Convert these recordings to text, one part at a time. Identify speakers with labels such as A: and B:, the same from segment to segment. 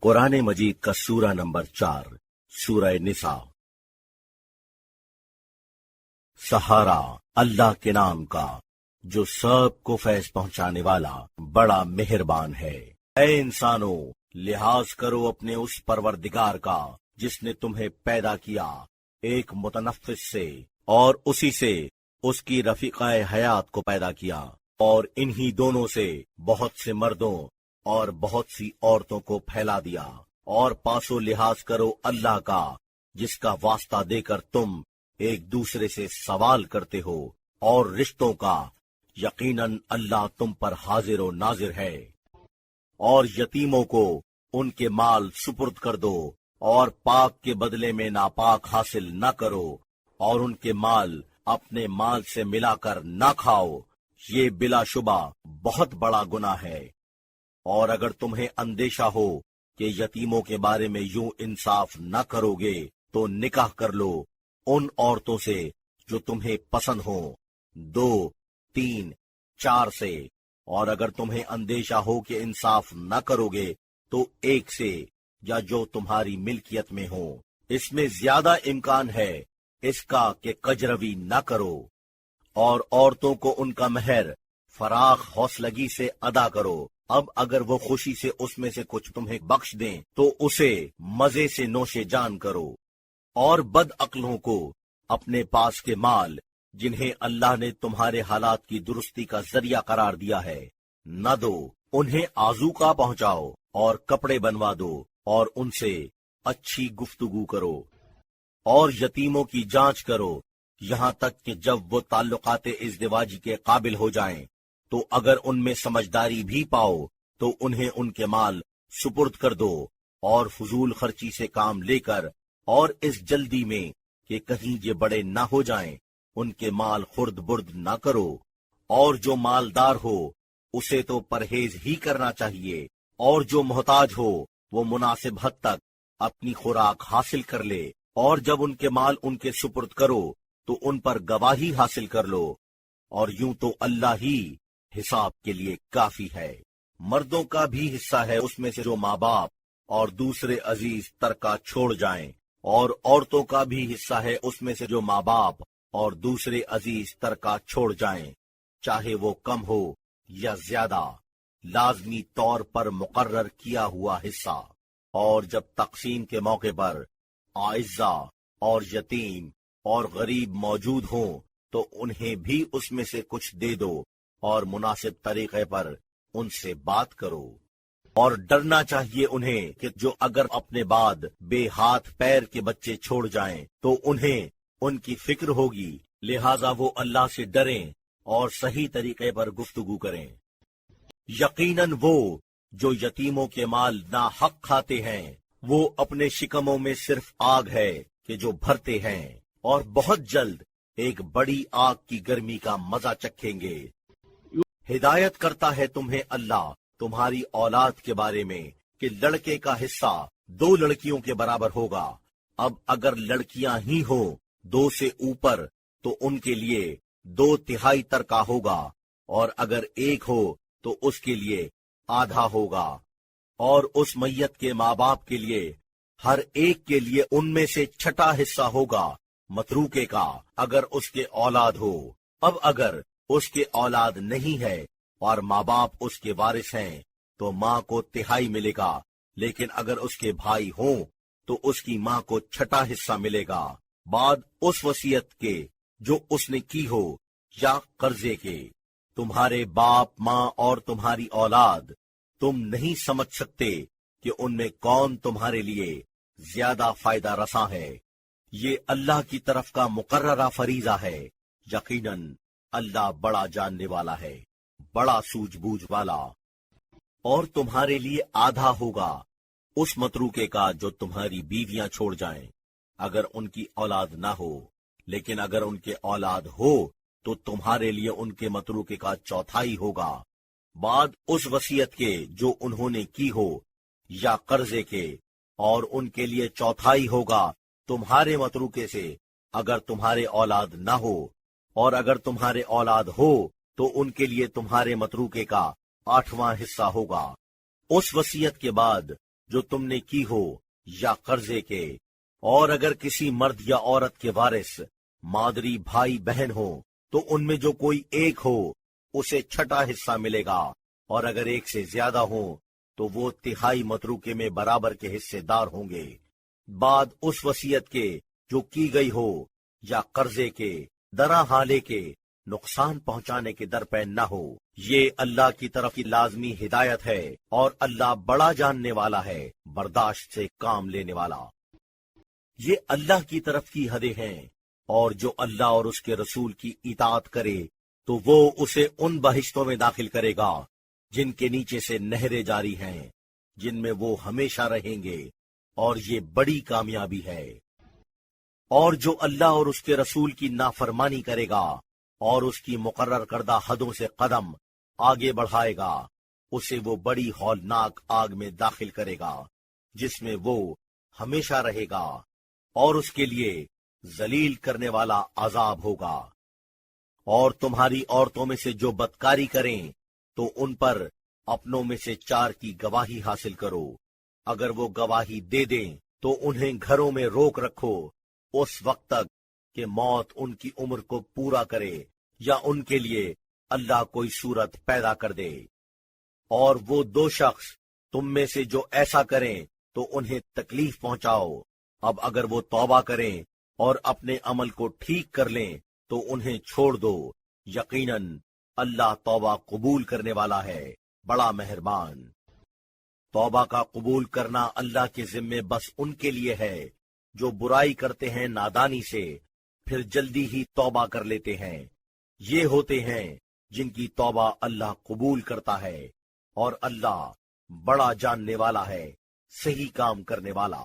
A: قرآن مجید کا سورہ نمبر 4 سورہ نساء۔ سہارا اللہ کے نام کا جو سب کو فیض پہنچانے والا بڑا مہربان ہے۔ اے انسانوں، لحاظ کرو اپنے اس پروردگار کا جس نے تمہیں پیدا کیا ایک متنفس سے، اور اسی سے اس کی رفیقہ حیات کو پیدا کیا، اور انہی دونوں سے بہت سے مردوں اور بہت سی عورتوں کو پھیلا دیا۔ اور پاس و لحاظ کرو اللہ کا جس کا واسطہ دے کر تم ایک دوسرے سے سوال کرتے ہو، اور رشتوں کا یقیناً اللہ تم پر حاضر و ناظر ہے۔ اور یتیموں کو ان کے مال سپرد کر دو، اور پاک کے بدلے میں ناپاک حاصل نہ کرو، اور ان کے مال اپنے مال سے ملا کر نہ کھاؤ، یہ بلا شبہ بہت بڑا گناہ ہے۔ اور اگر تمہیں اندیشہ ہو کہ یتیموں کے بارے میں یوں انصاف نہ کرو گے تو نکاح کر لو ان عورتوں سے جو تمہیں پسند ہوں، 2، 3، 4 سے۔ اور اگر تمہیں اندیشہ ہو کہ انصاف نہ کرو گے تو 1 سے، یا جو تمہاری ملکیت میں ہو۔ اس میں زیادہ امکان ہے اس کا کہ کجروی نہ کرو۔ اور عورتوں کو ان کا مہر فراخ حوصلگی سے ادا کرو۔ اب اگر وہ خوشی سے اس میں سے کچھ تمہیں بخش دیں تو اسے مزے سے نوش جان کرو۔ اور بد عقلوں کو اپنے پاس کے مال جنہیں اللہ نے تمہارے حالات کی درستی کا ذریعہ قرار دیا ہے نہ دو، انہیں آذوقہ پہنچاؤ اور کپڑے بنوا دو، اور ان سے اچھی گفتگو کرو۔ اور یتیموں کی جانچ کرو یہاں تک کہ جب وہ تعلقات ازدواجی کے قابل ہو جائیں، تو اگر ان میں سمجھداری بھی پاؤ تو انہیں ان کے مال سپرد کر دو، اور فضول خرچی سے کام لے کر، اور اس جلدی میں کہ کہیں یہ بڑے نہ ہو جائیں، ان کے مال خرد برد نہ کرو۔ اور جو مالدار ہو اسے تو پرہیز ہی کرنا چاہیے، اور جو محتاج ہو وہ مناسب حد تک اپنی خوراک حاصل کر لے۔ اور جب ان کے مال ان کے سپرد کرو تو ان پر گواہی حاصل کر لو، اور یوں تو اللہ ہی حساب کے لیے کافی ہے۔ مردوں کا بھی حصہ ہے اس میں سے جو ماں باپ اور دوسرے عزیز ترکہ چھوڑ جائیں، اور عورتوں کا بھی حصہ ہے اس میں سے جو ماں باپ اور دوسرے عزیز ترکہ چھوڑ جائیں، چاہے وہ کم ہو یا زیادہ، لازمی طور پر مقرر کیا ہوا حصہ۔ اور جب تقسیم کے موقع پر اعزا اور یتیم اور غریب موجود ہوں تو انہیں بھی اس میں سے کچھ دے دو، اور مناسب طریقے پر ان سے بات کرو۔ اور ڈرنا چاہیے انہیں کہ جو اگر اپنے بعد بے ہاتھ پیر کے بچے چھوڑ جائیں تو انہیں ان کی فکر ہوگی، لہذا وہ اللہ سے ڈریں اور صحیح طریقے پر گفتگو کریں۔ یقیناً وہ جو یتیموں کے مال ناحق کھاتے ہیں وہ اپنے شکموں میں صرف آگ ہے کہ جو بھرتے ہیں، اور بہت جلد ایک بڑی آگ کی گرمی کا مزہ چکھیں گے۔ ہدایت کرتا ہے تمہیں اللہ تمہاری اولاد کے بارے میں کہ لڑکے کا حصہ 2 لڑکیوں کے برابر ہوگا۔ اب اگر لڑکیاں ہی ہوں 2 سے اوپر تو ان کے لیے 2/3 ترکہ ہوگا، اور اگر 1 ہو تو اس کے لیے آدھا ہوگا۔ اور اس میت کے ماں باپ کے لیے ہر ایک کے لیے ان میں سے 6واں حصہ ہوگا متروکے کا، اگر اس کے اولاد ہو۔ اب اگر اس کے اولاد نہیں ہے اور ماں باپ اس کے وارث ہیں تو ماں کو 1/3 ملے گا، لیکن اگر اس کے بھائی ہوں تو اس کی ماں کو 6واں حصہ ملے گا، بعد اس وصیت کے جو اس نے کی ہو یا قرضے کے۔ تمہارے باپ ماں اور تمہاری اولاد تم نہیں سمجھ سکتے کہ ان میں کون تمہارے لیے زیادہ فائدہ رساں ہے۔ یہ اللہ کی طرف کا مقررہ فریضہ ہے۔ یقیناً اللہ بڑا جاننے والا ہے، بڑا سوجھ بوجھ والا۔ اور تمہارے لیے آدھا ہوگا اس متروکے کا جو تمہاری بیویاں چھوڑ جائیں، اگر ان کی اولاد نہ ہو، لیکن اگر ان کے اولاد ہو تو تمہارے لیے ان کے متروکے کا 1/4 ہوگا، بعد اس وصیت کے جو انہوں نے کی ہو یا قرضے کے، اور ان کے لیے 1/4 ہوگا تمہارے متروکے سے اگر تمہارے اولاد نہ ہو، اور اگر تمہارے اولاد ہو تو ان کے لیے تمہارے متروکے کا 8واں حصہ ہوگا۔ اس وصیت کے بعد جو تم نے کی ہو یا قرضے کے، اور اگر کسی مرد یا عورت کے وارث مادری بھائی بہن ہو تو ان میں جو کوئی ایک ہو اسے چھٹا حصہ ملے گا، اور اگر ایک سے زیادہ ہو تو وہ تہائی متروکے میں برابر کے حصے دار ہوں گے، بعد اس وصیت کے جو کی گئی ہو یا قرضے کے، درا حالے کے نقصان پہنچانے کے درپے نہ ہو۔ یہ اللہ کی طرف کی لازمی ہدایت ہے، اور اللہ بڑا جاننے والا ہے، برداشت سے کام لینے والا۔ یہ اللہ کی طرف کی حدیں ہیں، اور جو اللہ اور اس کے رسول کی اطاعت کرے تو وہ اسے ان بہشتوں میں داخل کرے گا جن کے نیچے سے نہریں جاری ہیں، جن میں وہ ہمیشہ رہیں گے، اور یہ بڑی کامیابی ہے۔ اور جو اللہ اور اس کے رسول کی نافرمانی کرے گا اور اس کی مقرر کردہ حدوں سے قدم آگے بڑھائے گا، اسے وہ بڑی ہولناک آگ میں داخل کرے گا جس میں وہ ہمیشہ رہے گا، اور اس کے لیے ذلیل کرنے والا عذاب ہوگا۔ اور تمہاری عورتوں میں سے جو بدکاری کریں تو ان پر اپنوں میں سے 4 کی گواہی حاصل کرو، اگر وہ گواہی دے دیں تو انہیں گھروں میں روک رکھو اس وقت تک کہ موت ان کی عمر کو پورا کرے یا ان کے لیے اللہ کوئی صورت پیدا کر دے۔ اور وہ 2 شخص تم میں سے جو ایسا کریں تو انہیں تکلیف پہنچاؤ، اب اگر وہ توبہ کریں اور اپنے عمل کو ٹھیک کر لیں تو انہیں چھوڑ دو، یقیناً اللہ توبہ قبول کرنے والا ہے، بڑا مہربان۔ توبہ کا قبول کرنا اللہ کے ذمے بس ان کے لیے ہے جو برائی کرتے ہیں نادانی سے، پھر جلدی ہی توبہ کر لیتے ہیں، یہ ہوتے ہیں جن کی توبہ اللہ قبول کرتا ہے، اور اللہ بڑا جاننے والا ہے، صحیح کام کرنے والا۔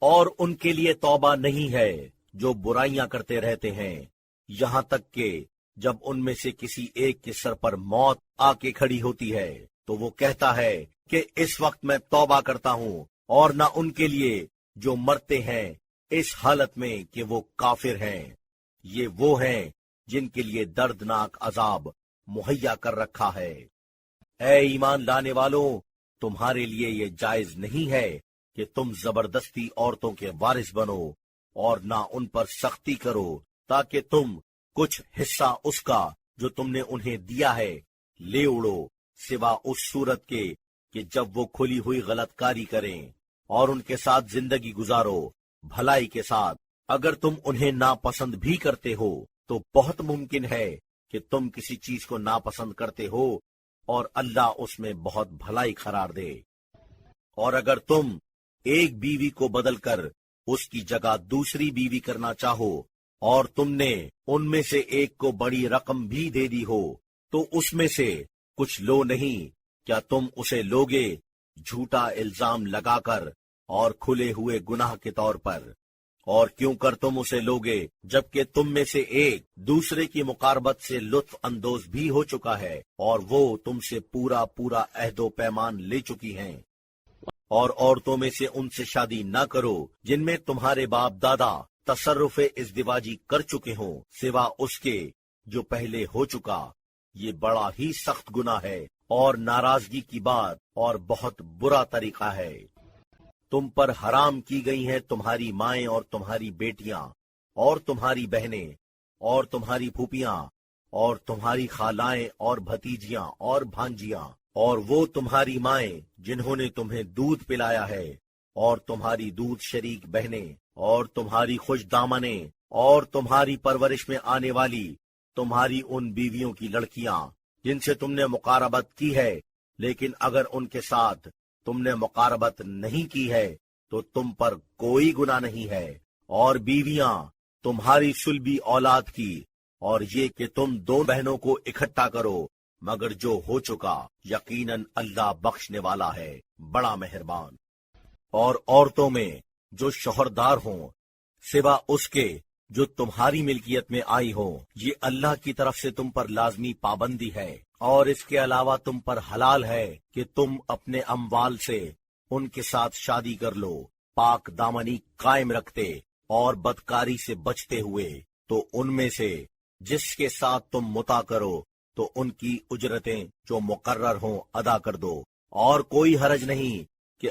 A: اور ان کے لیے توبہ نہیں ہے جو برائیاں کرتے رہتے ہیں، یہاں تک کہ جب ان میں سے کسی ایک کے سر پر موت آ کے کھڑی ہوتی ہے تو وہ کہتا ہے کہ اس وقت میں توبہ کرتا ہوں، اور نہ ان کے لیے جو مرتے ہیں اس حالت میں کہ وہ کافر ہیں، یہ وہ ہیں جن کے لیے دردناک عذاب مہیا کر رکھا ہے۔ اے ایمان لانے والوں، تمہارے لیے یہ جائز نہیں ہے کہ تم زبردستی عورتوں کے وارث بنو، اور نہ ان پر سختی کرو تاکہ تم کچھ حصہ اس کا جو تم نے انہیں دیا ہے لے اڑو، سوا اس صورت کے کہ جب وہ کھلی ہوئی غلط کاری کریں، اور ان کے ساتھ زندگی گزارو بھلائی کے ساتھ۔ اگر تم انہیں ناپسند بھی کرتے ہو تو بہت ممکن ہے کہ تم کسی چیز کو ناپسند کرتے ہو اور اللہ اس میں بہت بھلائی قرار دے۔ اور اگر تم ایک بیوی کو بدل کر اس کی جگہ دوسری بیوی کرنا چاہو اور تم نے ان میں سے ایک کو بڑی رقم بھی دے دی ہو تو اس میں سے کچھ لو نہیں، کیا تم اسے لوگے جھوٹا الزام لگا کر اور کھلے ہوئے گناہ کے طور پر؟ اور کیوں کر تم اسے لوگے جبکہ تم میں سے ایک دوسرے کی مقاربت سے لطف اندوز بھی ہو چکا ہے اور وہ تم سے پورا عہد و پیمان لے چکی ہیں؟ اور عورتوں میں سے ان سے شادی نہ کرو جن میں تمہارے باپ دادا تصرف ازدواجی کر چکے ہوں، سوا اس کے جو پہلے ہو چکا، یہ بڑا ہی سخت گناہ ہے اور ناراضگی کی بات اور بہت برا طریقہ ہے۔ تم پر حرام کی گئی ہیں تمہاری مائیں اور تمہاری بیٹیاں اور تمہاری بہنیں اور تمہاری پھوپھیاں اور تمہاری خالائیں اور بھتیجیاں اور بھانجیاں، اور وہ تمہاری مائیں جنہوں نے تمہیں دودھ پلایا ہے، اور تمہاری دودھ شریک بہنیں اور تمہاری خوش دامنیں، اور تمہاری پرورش میں آنے والی تمہاری ان بیویوں کی لڑکیاں جن سے تم نے مقاربت کی ہے، لیکن اگر ان کے ساتھ تم نے مقاربت نہیں کی ہے تو تم پر کوئی گناہ نہیں ہے، اور بیویاں تمہاری صلبی اولاد کی، اور یہ کہ تم 2 بہنوں کو اکٹھا کرو مگر جو ہو چکا، یقیناً اللہ بخشنے والا ہے، بڑا مہربان۔ اور عورتوں میں جو شوہردار ہوں سوا اس کے جو تمہاری ملکیت میں آئی ہوں، یہ اللہ کی طرف سے تم پر لازمی پابندی ہے، اور اس کے علاوہ تم پر حلال ہے کہ تم اپنے اموال سے ان کے ساتھ شادی کر لو، پاک دامنی قائم رکھتے اور بدکاری سے بچتے ہوئے، تو ان میں سے جس کے ساتھ تم مطاع کرو تو ان کی اجرتیں جو مقرر ہوں ادا کر دو، اور کوئی حرج نہیں کہ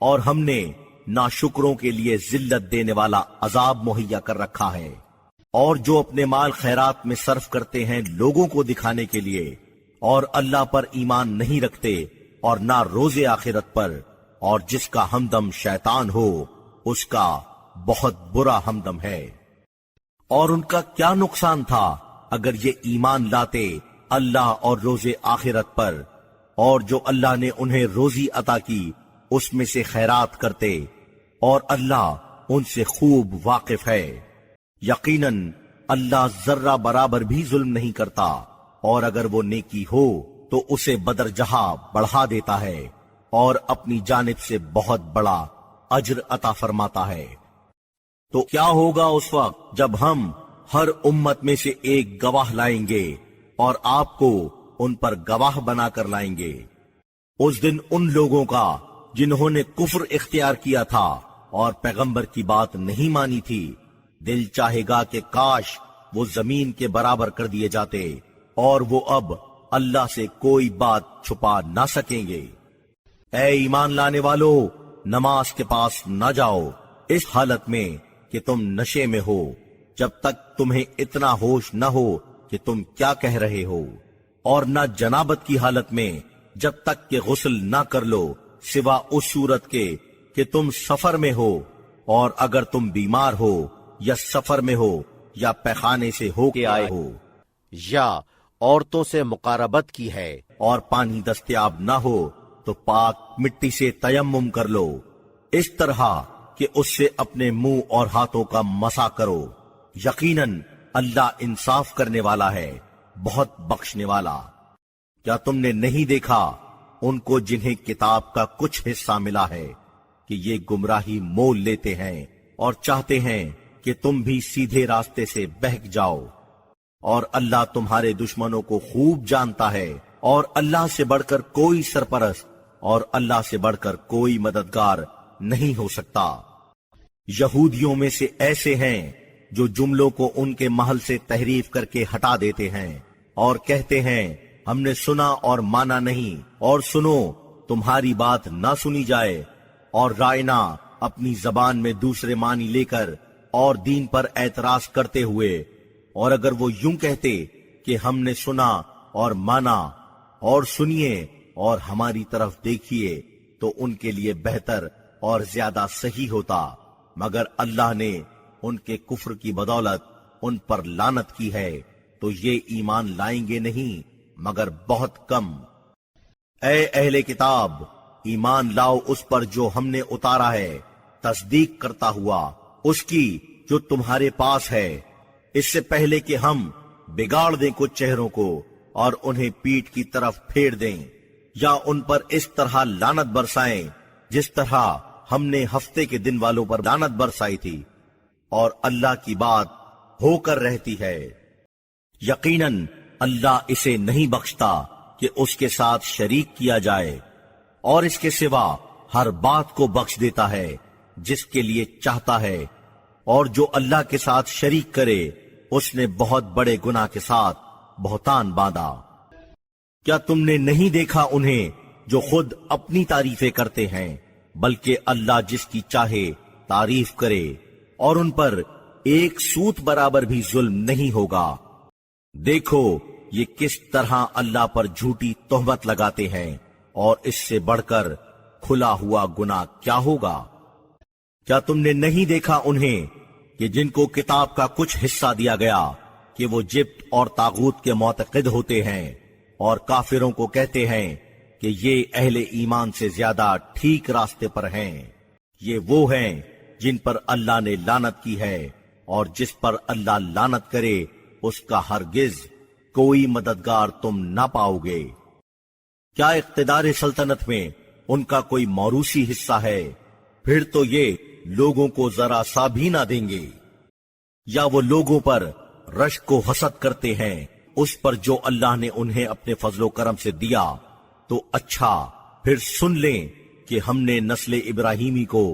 A: اور ہم نے ناشکروں کے لیے ذلت دینے والا عذاب مہیا کر رکھا ہے۔ اور جو اپنے مال خیرات میں صرف کرتے ہیں لوگوں کو دکھانے کے لیے، اور اللہ پر ایمان نہیں رکھتے اور نہ روز آخرت پر، اور جس کا ہمدم شیطان ہو اس کا بہت برا ہمدم ہے۔ اور ان کا کیا نقصان تھا اگر یہ ایمان لاتے اللہ اور روز آخرت پر، اور جو اللہ نے انہیں روزی عطا کی اس میں سے خیرات کرتے، اور اللہ ان سے خوب واقف ہے۔ یقیناً اللہ ذرہ برابر بھی ظلم نہیں کرتا، اور اگر وہ نیکی ہو تو اسے بدرجہ بڑھا دیتا ہے، اور اپنی جانب سے بہت بڑا اجر عطا فرماتا ہے۔ تو کیا ہوگا اس وقت جب ہم ہر امت میں سے ایک گواہ لائیں گے اور آپ کو ان پر گواہ بنا کر لائیں گے؟ اس دن ان لوگوں کا جنہوں نے کفر اختیار کیا تھا اور پیغمبر کی بات نہیں مانی تھی، دل چاہے گا کہ کاش وہ زمین کے برابر کر دیے جاتے، اور وہ اب اللہ سے کوئی بات چھپا نہ سکیں گے۔ اے ایمان لانے والو، نماز کے پاس نہ جاؤ اس حالت میں کہ تم نشے میں ہو، جب تک تمہیں اتنا ہوش نہ ہو کہ تم کیا کہہ رہے ہو، اور نہ جنابت کی حالت میں جب تک کہ غسل نہ کر لو، سوا اس صورت کے کہ تم سفر میں ہو، اور اگر تم بیمار ہو یا سفر میں ہو یا پیخانے سے ہو کے آئے ہو، یا عورتوں سے مقاربت کی ہے اور پانی دستیاب نہ ہو، تو پاک مٹی سے تیمم کر لو، اس طرح کہ اس سے اپنے منہ اور ہاتھوں کا مسح کرو۔ یقیناً اللہ انصاف کرنے والا ہے، بہت بخشنے والا۔ کیا تم نے نہیں دیکھا ان کو جنہیں کتاب کا کچھ حصہ ملا ہے کہ یہ گمراہی مول لیتے ہیں اور چاہتے ہیں کہ تم بھی سیدھے راستے سے بہک جاؤ، اور اللہ تمہارے دشمنوں کو خوب جانتا ہے، اور اللہ سے بڑھ کر کوئی سرپرست اور اللہ سے بڑھ کر کوئی مددگار نہیں ہو سکتا۔ یہودیوں میں سے ایسے ہیں جو جملوں کو ان کے محل سے تحریف کر کے ہٹا دیتے ہیں اور کہتے ہیں ہم نے سنا اور مانا نہیں، اور سنو تمہاری بات نہ سنی جائے، اور رائنا اپنی زبان میں دوسرے معنی لے کر اور دین پر اعتراض کرتے ہوئے، اور اگر وہ یوں کہتے کہ ہم نے سنا اور مانا، اور سنیے اور ہماری طرف دیکھیے، تو ان کے لیے بہتر اور زیادہ صحیح ہوتا، مگر اللہ نے ان کے کفر کی بدولت ان پر لعنت کی ہے، تو یہ ایمان لائیں گے نہیں مگر بہت کم۔ اے اہل کتاب، ایمان لاؤ اس پر جو ہم نے اتارا ہے، تصدیق کرتا ہوا اس کی جو تمہارے پاس ہے، اس سے پہلے کہ ہم بگاڑ دیں کچھ چہروں کو اور انہیں پیٹھ کی طرف پھیر دیں، یا ان پر اس طرح لعنت برسائیں جس طرح ہم نے ہفتے کے دن والوں پر لعنت برسائی تھی، اور اللہ کی بات ہو کر رہتی ہے۔ یقیناً اللہ اسے نہیں بخشتا کہ اس کے ساتھ شریک کیا جائے، اور اس کے سوا ہر بات کو بخش دیتا ہے جس کے لیے چاہتا ہے، اور جو اللہ کے ساتھ شریک کرے اس نے بہت بڑے گناہ کے ساتھ بہتان باندھا۔ کیا تم نے نہیں دیکھا انہیں جو خود اپنی تعریفیں کرتے ہیں، بلکہ اللہ جس کی چاہے تعریف کرے، اور ان پر ایک سوت برابر بھی ظلم نہیں ہوگا۔ دیکھو یہ کس طرح اللہ پر جھوٹی تہمت لگاتے ہیں، اور اس سے بڑھ کر کھلا ہوا گناہ کیا ہوگا؟ کیا تم نے نہیں دیکھا انہیں کہ جن کو کتاب کا کچھ حصہ دیا گیا کہ وہ جبت اور طاغوت کے معتقد ہوتے ہیں، اور کافروں کو کہتے ہیں کہ یہ اہل ایمان سے زیادہ ٹھیک راستے پر ہیں؟ یہ وہ ہیں جن پر اللہ نے لعنت کی ہے، اور جس پر اللہ لعنت کرے اس کا ہرگز کوئی مددگار تم نہ پاؤ گے۔ کیا اقتدار سلطنت میں ان کا کوئی موروثی حصہ ہے؟ پھر تو یہ لوگوں کو ذرا سا بھی نہ دیں گے۔ یا وہ لوگوں پر رشک و حسد کرتے ہیں اس پر جو اللہ نے انہیں اپنے فضل و کرم سے دیا، تو اچھا پھر سن لیں کہ ہم نے نسل ابراہیمی کو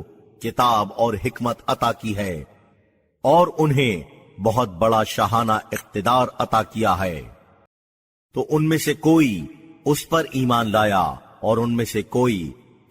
A: کتاب اور حکمت عطا کی ہے، اور انہیں بہت بڑا شاہانہ اقتدار عطا کیا ہے۔ تو ان میں سے کوئی اس پر ایمان لایا اور ان میں سے کوئی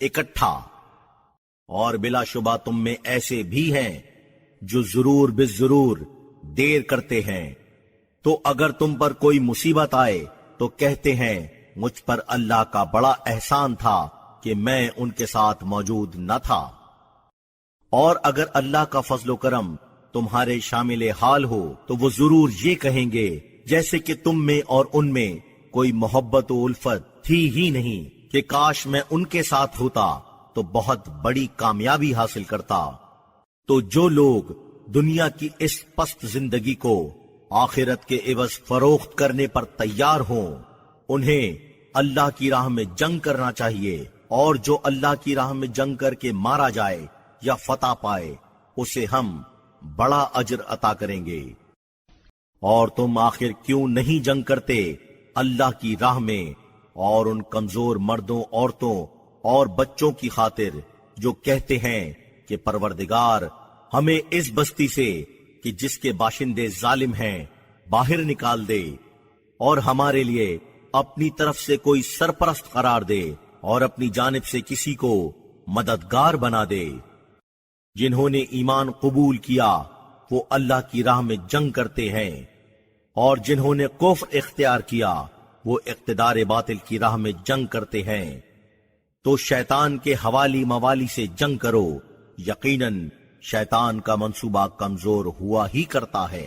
A: اکٹھا، اور بلا شبہ تم میں ایسے بھی ہیں جو ضرور بالضرور دیر کرتے ہیں۔ تو اگر تم پر کوئی مصیبت آئے تو کہتے ہیں مجھ پر اللہ کا بڑا احسان تھا کہ میں ان کے ساتھ موجود نہ تھا۔ اور اگر اللہ کا فضل و کرم تمہارے شامل حال ہو تو وہ ضرور یہ کہیں گے جیسے کہ تم میں اور ان میں کوئی محبت و الفت تھی ہی نہیں کہ کاش میں ان کے ساتھ ہوتا تو بہت بڑی کامیابی حاصل کرتا۔ تو جو لوگ دنیا کی اس پست زندگی کو آخرت کے عوض فروخت کرنے پر تیار ہوں، انہیں اللہ کی راہ میں جنگ کرنا چاہیے، اور جو اللہ کی راہ میں جنگ کر کے مارا جائے یا فتح پائے اسے ہم بڑا اجر عطا کریں گے۔ اور تم آخر کیوں نہیں جنگ کرتے اللہ کی راہ میں اور ان کمزور مردوں، عورتوں اور بچوں کی خاطر جو کہتے ہیں کہ پروردگار ہمیں اس بستی سے کہ جس کے باشندے ظالم ہیں باہر نکال دے، اور ہمارے لیے اپنی طرف سے کوئی سرپرست قرار دے اور اپنی جانب سے کسی کو مددگار بنا دے۔ جنہوں نے ایمان قبول کیا وہ اللہ کی راہ میں جنگ کرتے ہیں، اور جنہوں نے کفر اختیار کیا وہ اقتدار باطل کی راہ میں جنگ کرتے ہیں۔ تو شیطان کے حوالی موالی سے جنگ کرو، یقیناً شیطان کا منصوبہ کمزور ہوا ہی کرتا ہے۔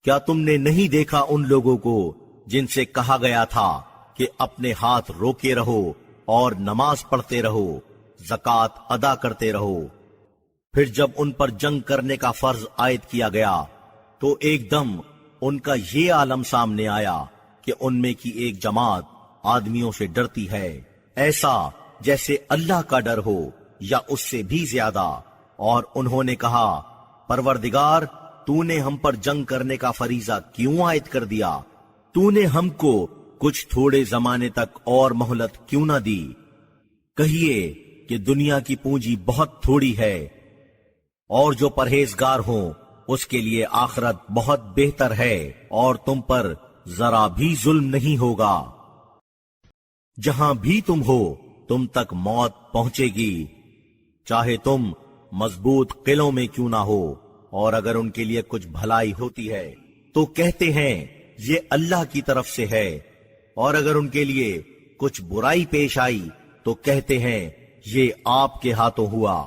A: کیا تم نے نہیں دیکھا ان لوگوں کو جن سے کہا گیا تھا کہ اپنے ہاتھ روکے رہو اور نماز پڑھتے رہو، زکوٰۃ ادا کرتے رہو، پھر جب ان پر جنگ کرنے کا فرض عائد کیا گیا تو ایک دم ان کا یہ عالم سامنے آیا کہ ان میں کی ایک جماعت آدمیوں سے ڈرتی ہے، ایسا جیسے اللہ کا ڈر ہو یا اس سے بھی زیادہ، اور انہوں نے کہا پروردگار تو نے ہم پر جنگ کرنے کا فریضہ کیوں عائد کر دیا؟ تو نے ہم کو کچھ تھوڑے زمانے تک اور مہلت کیوں نہ دی؟ کہیے کہ دنیا کی پونجی بہت تھوڑی ہے، اور جو پرہیزگار ہوں اس کے لیے آخرت بہت بہتر ہے، اور تم پر ذرا بھی ظلم نہیں ہوگا۔ جہاں بھی تم ہو تم تک موت پہنچے گی، چاہے تم مضبوط قلعوں میں کیوں نہ ہو، اور اگر ان کے لیے کچھ بھلائی ہوتی ہے تو کہتے ہیں یہ اللہ کی طرف سے ہے، اور اگر ان کے لیے کچھ برائی پیش آئی تو کہتے ہیں یہ آپ کے ہاتھوں ہوا۔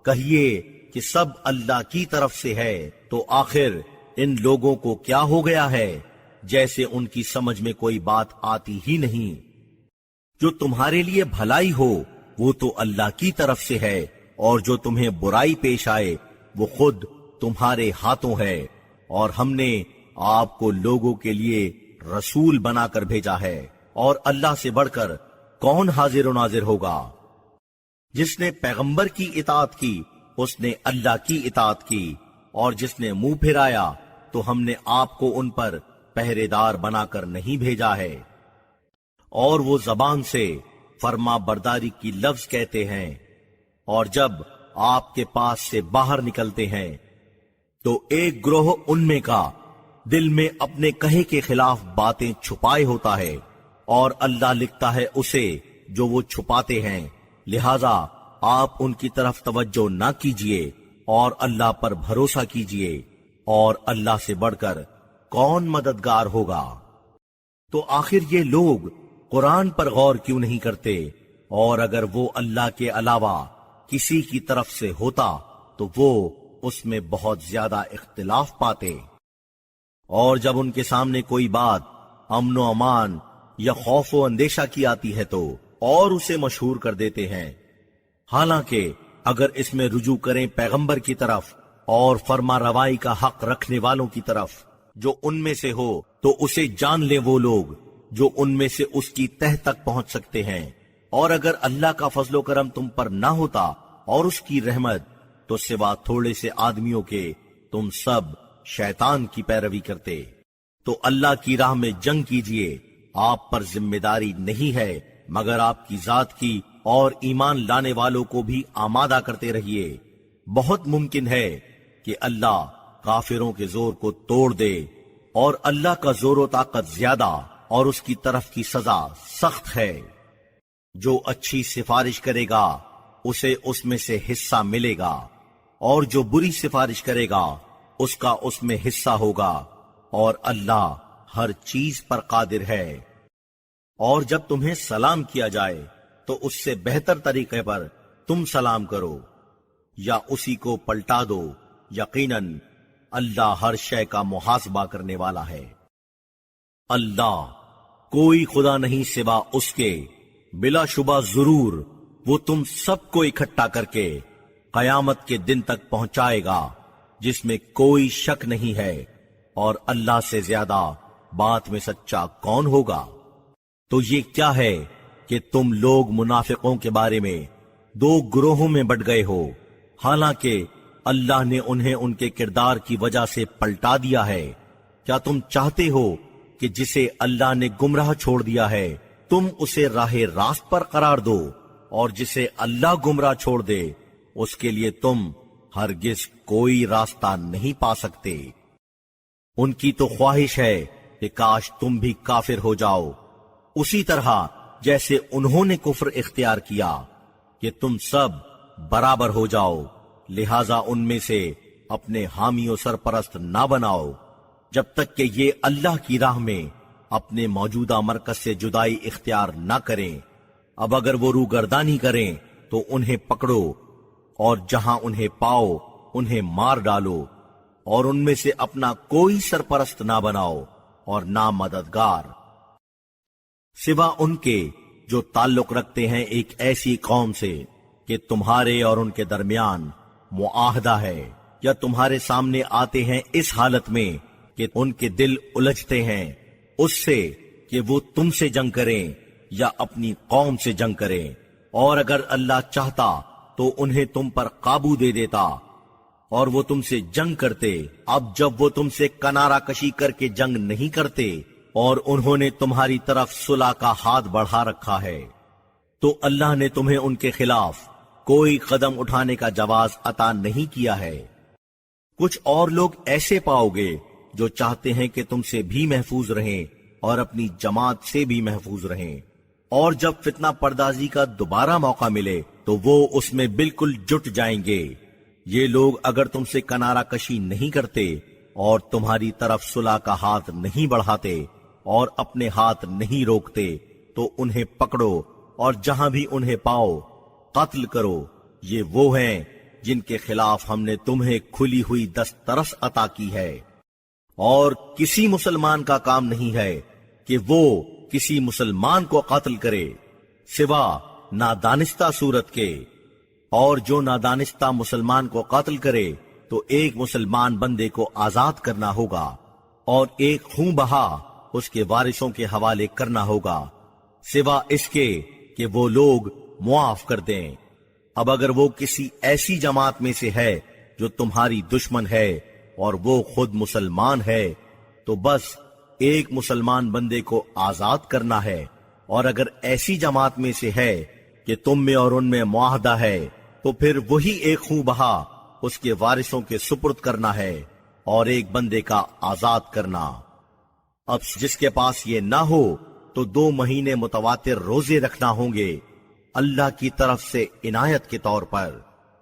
A: کہیے کہ سب اللہ کی طرف سے ہے، تو آخر ان لوگوں کو کیا ہو گیا ہے جیسے ان کی سمجھ میں کوئی بات آتی ہی نہیں۔ جو تمہارے لیے بھلائی ہو وہ تو اللہ کی طرف سے ہے، اور جو تمہیں برائی پیش آئے وہ خود تمہارے ہاتھوں ہے، اور ہم نے آپ کو لوگوں کے لیے رسول بنا کر بھیجا ہے، اور اللہ سے بڑھ کر کون حاضر و ناظر ہوگا؟ جس نے پیغمبر کی اطاعت کی اس نے اللہ کی اطاعت کی، اور جس نے منہ پھرایا تو ہم نے آپ کو ان پر پہرے دار بنا کر نہیں بھیجا ہے۔ اور وہ زبان سے فرما برداری کی لفظ کہتے ہیں، اور جب آپ کے پاس سے باہر نکلتے ہیں تو ایک گروہ ان میں کا دل میں اپنے کہے کے خلاف باتیں چھپائے ہوتا ہے، اور اللہ لکھتا ہے اسے جو وہ چھپاتے ہیں، لہذا آپ ان کی طرف توجہ نہ کیجیے اور اللہ پر بھروسہ کیجیے، اور اللہ سے بڑھ کر کون مددگار ہوگا؟ تو آخر یہ لوگ قرآن پر غور کیوں نہیں کرتے؟ اور اگر وہ اللہ کے علاوہ کسی کی طرف سے ہوتا تو وہ اس میں بہت زیادہ اختلاف پاتے، اور جب ان کے سامنے کوئی بات امن و امان یا خوف و اندیشہ کی آتی ہے تو اور اسے مشہور کر دیتے ہیں، حالانکہ اگر اس میں رجوع کریں پیغمبر کی طرف اور فرما روائی کا حق رکھنے والوں کی طرف جو ان میں سے ہو، تو اسے جان لیں وہ لوگ جو ان میں سے اس کی تہ تک پہنچ سکتے ہیں۔ اور اگر اللہ کا فضل و کرم تم پر نہ ہوتا اور اس کی رحمت، تو سوا تھوڑے سے آدمیوں کے تم سب شیطان کی پیروی کرتے۔ تو اللہ کی راہ میں جنگ کیجیے، آپ پر ذمہ داری نہیں ہے مگر آپ کی ذات کی، اور ایمان لانے والوں کو بھی آمادہ کرتے رہیے۔ بہت ممکن ہے کہ اللہ کافروں کے زور کو توڑ دے، اور اللہ کا زور و طاقت زیادہ اور اس کی طرف کی سزا سخت ہے۔ جو اچھی سفارش کرے گا اسے اس میں سے حصہ ملے گا، اور جو بری سفارش کرے گا اس کا اس میں حصہ ہوگا، اور اللہ ہر چیز پر قادر ہے۔ اور جب تمہیں سلام کیا جائے تو اس سے بہتر طریقے پر تم سلام کرو یا اسی کو پلٹا دو، یقیناً اللہ ہر شے کا محاسبہ کرنے والا ہے۔ اللہ کوئی خدا نہیں سوا اس کے، بلا شبہ ضرور وہ تم سب کو اکٹھا کر کے قیامت کے دن تک پہنچائے گا، جس میں کوئی شک نہیں ہے، اور اللہ سے زیادہ بات میں سچا کون ہوگا؟ تو یہ کیا ہے کہ تم لوگ منافقوں کے بارے میں دو گروہوں میں بٹ گئے ہو، حالانکہ اللہ نے انہیں ان کے کردار کی وجہ سے پلٹا دیا ہے۔ کیا تم چاہتے ہو کہ جسے اللہ نے گمراہ چھوڑ دیا ہے تم اسے راہ راست پر قرار دو، اور جسے اللہ گمراہ چھوڑ دے اس کے لیے تم ہرگز کوئی راستہ نہیں پا سکتے۔ ان کی تو خواہش ہے کہ کاش تم بھی کافر ہو جاؤ، اسی طرح جیسے انہوں نے کفر اختیار کیا، کہ تم سب برابر ہو جاؤ، لہذا ان میں سے اپنے حامی و سرپرست نہ بناؤ، جب تک کہ یہ اللہ کی راہ میں اپنے موجودہ مرکز سے جدائی اختیار نہ کریں۔ اب اگر وہ روگردانی کریں تو انہیں پکڑو، اور جہاں انہیں پاؤ انہیں مار ڈالو، اور ان میں سے اپنا کوئی سرپرست نہ بناؤ اور نہ مددگار، سوا ان کے جو تعلق رکھتے ہیں ایک ایسی قوم سے کہ تمہارے اور ان کے درمیان معاہدہ ہے، یا تمہارے سامنے آتے ہیں اس حالت میں کہ ان کے دل الجھتے ہیں اس سے کہ وہ تم سے جنگ کریں یا اپنی قوم سے جنگ کریں، اور اگر اللہ چاہتا تو انہیں تم پر قابو دے دیتا اور وہ تم سے جنگ کرتے۔ اب جب وہ تم سے کنارہ کشی کر کے جنگ نہیں کرتے اور انہوں نے تمہاری طرف صلح کا ہاتھ بڑھا رکھا ہے، تو اللہ نے تمہیں ان کے خلاف کوئی قدم اٹھانے کا جواز عطا نہیں کیا ہے۔ کچھ اور لوگ ایسے پاؤ گے جو چاہتے ہیں کہ تم سے بھی محفوظ رہیں اور اپنی جماعت سے بھی محفوظ رہیں، اور جب فتنہ پردازی کا دوبارہ موقع ملے تو وہ اس میں بالکل جٹ جائیں گے۔ یہ لوگ اگر تم سے کنارہ کشی نہیں کرتے اور تمہاری طرف صلح کا ہاتھ نہیں بڑھاتے اور اپنے ہاتھ نہیں روکتے تو انہیں پکڑو، اور جہاں بھی انہیں پاؤ قتل کرو۔ یہ وہ ہیں جن کے خلاف ہم نے تمہیں کھلی ہوئی دسترس عطا کی ہے، اور کسی مسلمان کا کام نہیں ہے کہ وہ کسی مسلمان کو قتل کرے سوا نادانستہ صورت کے، اور جو نادانستہ مسلمان کو قتل کرے تو ایک مسلمان بندے کو آزاد کرنا ہوگا اور ایک خون بہا اس کے وارثوں کے حوالے کرنا ہوگا، سوا اس کے کہ وہ لوگ معاف کر دیں۔ اب اگر وہ کسی ایسی جماعت میں سے ہے جو تمہاری دشمن ہے اور وہ خود مسلمان ہے تو بس ایک مسلمان بندے کو آزاد کرنا ہے، اور اگر ایسی جماعت میں سے ہے کہ تم میں اور ان میں معاہدہ ہے تو پھر وہی ایک خون بہا اس کے وارثوں کے سپرد کرنا ہے اور ایک بندے کا آزاد کرنا۔ اب جس کے پاس یہ نہ ہو تو 2 مہینے متواتر روزے رکھنا ہوں گے اللہ کی طرف سے عنایت کے طور پر،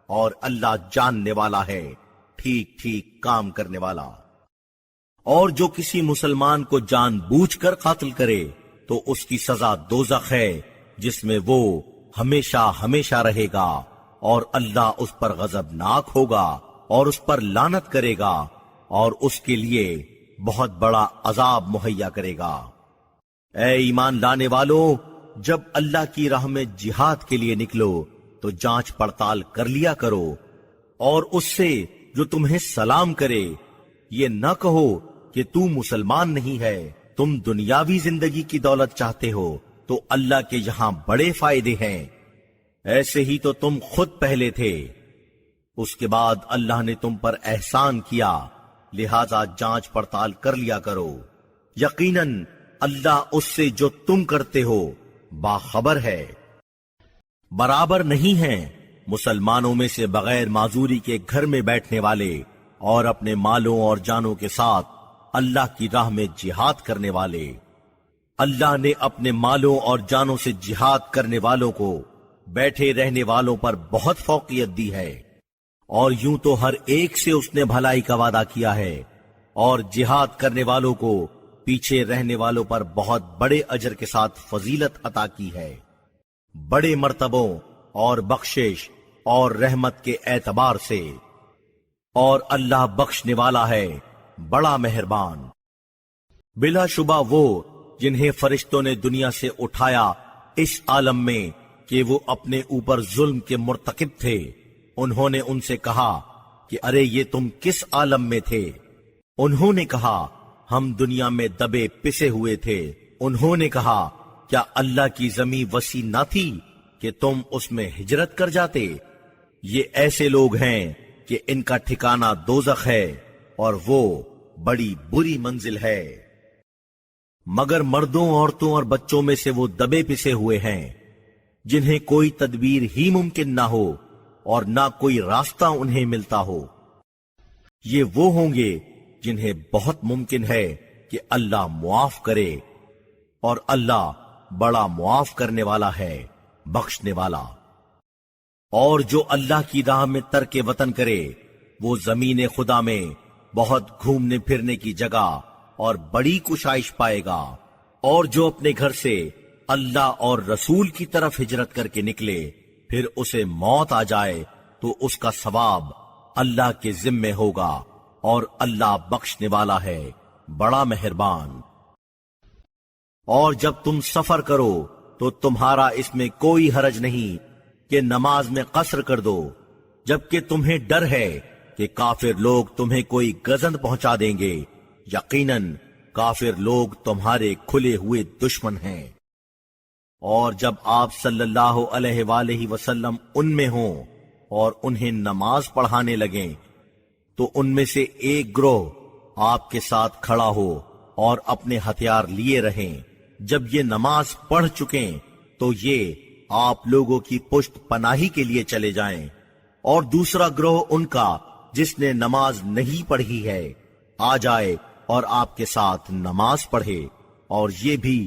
A: اور اللہ جاننے والا ہے، ٹھیک ٹھیک کام کرنے والا۔ اور جو کسی مسلمان کو جان بوجھ کر قتل کرے تو اس کی سزا دوزخ ہے، جس میں وہ ہمیشہ ہمیشہ رہے گا، اور اللہ اس پر غضبناک ہوگا اور اس پر لعنت کرے گا، اور اس کے لیے بہت بڑا عذاب مہیا کرے گا۔ اے ایمان لانے والوں، جب اللہ کی راہ میں جہاد کے لیے نکلو تو جانچ پڑتال کر لیا کرو، اور اس سے جو تمہیں سلام کرے یہ نہ کہو کہ تو مسلمان نہیں ہے، تم دنیاوی زندگی کی دولت چاہتے ہو تو اللہ کے یہاں بڑے فائدے ہیں، ایسے ہی تو تم خود پہلے تھے۔ اس کے بعد اللہ نے تم پر احسان کیا، لہذا جانچ پڑتال کر لیا کرو، یقیناً اللہ اس سے جو تم کرتے ہو باخبر ہے۔ برابر نہیں ہیں مسلمانوں میں سے بغیر معذوری کے گھر میں بیٹھنے والے اور اپنے مالوں اور جانوں کے ساتھ اللہ کی راہ میں جہاد کرنے والے۔ اللہ نے اپنے مالوں اور جانوں سے جہاد کرنے والوں کو بیٹھے رہنے والوں پر بہت فوقیت دی ہے، اور یوں تو ہر ایک سے اس نے بھلائی کا وعدہ کیا ہے، اور جہاد کرنے والوں کو پیچھے رہنے والوں پر بہت بڑے اجر کے ساتھ فضیلت عطا کی ہے، بڑے مرتبوں اور بخشش اور رحمت کے اعتبار سے، اور اللہ بخشنے والا ہے بڑا مہربان۔ بلا شبہ وہ جنہیں فرشتوں نے دنیا سے اٹھایا اس عالم میں کہ وہ اپنے اوپر ظلم کے مرتکب تھے، انہوں نے ان سے کہا کہ ارے یہ تم کس عالم میں تھے؟ انہوں نے کہا ہم دنیا میں دبے پسے ہوئے تھے۔ انہوں نے کہا کیا اللہ کی زمین وسیع نہ تھی کہ تم اس میں ہجرت کر جاتے؟ یہ ایسے لوگ ہیں کہ ان کا ٹھکانہ دوزخ ہے، اور وہ بڑی بری منزل ہے۔ مگر مردوں، عورتوں اور بچوں میں سے وہ دبے پسے ہوئے ہیں جنہیں کوئی تدبیر ہی ممکن نہ ہو اور نہ کوئی راستہ انہیں ملتا ہو۔ یہ وہ ہوں گے جنہیں بہت ممکن ہے کہ اللہ معاف کرے، اور اللہ بڑا معاف کرنے والا ہے، بخشنے والا۔ اور جو اللہ کی راہ میں ترک وطن کرے وہ زمین خدا میں بہت گھومنے پھرنے کی جگہ اور بڑی کشائش پائے گا، اور جو اپنے گھر سے اللہ اور رسول کی طرف ہجرت کر کے نکلے پھر اسے موت آ جائے تو اس کا ثواب اللہ کے ذمے ہوگا، اور اللہ بخشنے والا ہے بڑا مہربان۔ اور جب تم سفر کرو تو تمہارا اس میں کوئی حرج نہیں کہ نماز میں قصر کر دو، جبکہ تمہیں ڈر ہے کہ کافر لوگ تمہیں کوئی گزند پہنچا دیں گے، یقیناً کافر لوگ تمہارے کھلے ہوئے دشمن ہیں۔ اور جب آپ صلی اللہ علیہ وآلہ وسلم ان میں ہوں اور انہیں نماز پڑھانے لگیں تو ان میں سے ایک گروہ آپ کے ساتھ کھڑا ہو اور اپنے ہتھیار لیے رہیں، جب یہ نماز پڑھ چکیں تو یہ آپ لوگوں کی پشت پناہی کے لیے چلے جائیں، اور دوسرا گروہ ان کا جس نے نماز نہیں پڑھی ہے آ جائے اور آپ کے ساتھ نماز پڑھے، اور یہ بھی